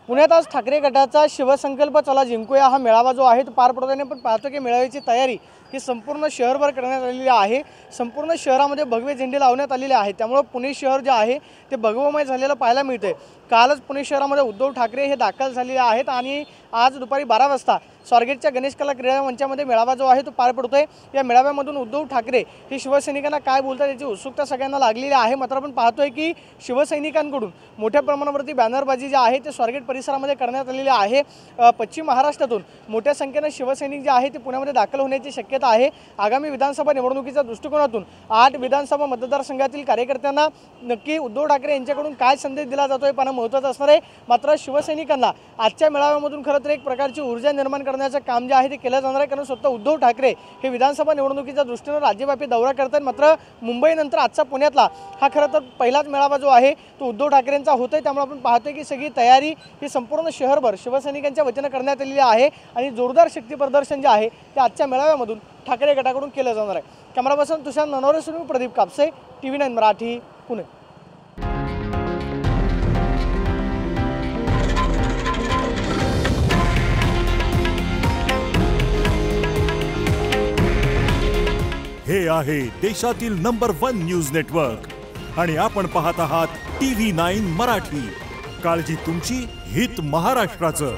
पुण्यात आज ठाकरे गटाचा शिवसंकल्प चला जिंकूया हा मेळावा जो आहे तो पार पडतोय। पण पाहतो की मेळाव्याची तयारी ही संपूर्ण शहरभर करण्यात आलेली आहे। संपूर्ण शहरामध्ये भगवे झेंडे लावण्यात आलेले आहेत। त्यामुळे पुणे शहर जे आहे ते भगवमय झालेलं पाहायला मिळते। कालच पुणे शहरामध्ये उद्धव ठाकरे हे दाखल झालेले आहेत आणि आज दुपारी 12 वाजता स्वारगेटच्या गणेश कला क्रीडा मंचामध्ये मेळावा जो आहे तो पार पडतोय। या मेळाव्यामधून उद्धव ठाकरे हे शिवसैनिकांना काय बोलतात याची उत्सुकता सगळ्यांना लागलेली आहे। मात्र आपण पाहतोय की शिवसैनिकांकडून मोठ्या प्रमाणावरती बॅनरबाजी जी आहे ते स्वारगेट परिसरामध्ये करण्यात आलेली आहे। पश्चिम महाराष्ट्रातून मोठ्या संख्येने शिवसैनिक जे आहे ते पुण्यामध्ये दाखल होण्याची शक्यता आहे। आगामी विधानसभा निवडणुकीच्या दृष्टिकोनातून 8 विधानसभा मतदारसंघातील कार्यकर्त्यांना नक्की उद्धव ठाकरे यांच्याकडून काय संदेश दिला जातोय पाहणं महत्त्वाचं असणार आहे। मात्र शिवसैनिकांना आजच्या मेळाव्यामधून खरं तर एक प्रकारची ऊर्जा निर्माण करण्याचं काम जे आहे ते केलं जाणार आहे। कारण स्वतः उद्धव ठाकरे हे विधानसभा निवडणुकीच्या दृष्टीने राज्यव्यापी दौरा करतात। मात्र मुंबईनंतर आजचा पुण्यातला हा खरं तर पहिलाच मेळावा जो आहे तो उद्धव ठाकरेंचा होतोय। त्यामुळे आपण पाहतोय की सगळी तयारी ही संपूर्ण शहरभर शिवसैनिकांच्या वतीने करण्यात आलेली आहे आणि जोरदार शक्ती प्रदर्शन जे आहे ते आजच्या मेळाव्यामधून ठाकरे गटाकडून केलं जाणार आहे। कॅमेरा पर्सन तुषार ननवरेसह प्रदीप कापसे, TV9 मराठी, पुणे। हे आहे देशातील नंबर 1 न्यूज नेटवर्क आणि आपण पाहत आहात TV9 मराठी। काळजी तुमची, हित महाराष्ट्राचं।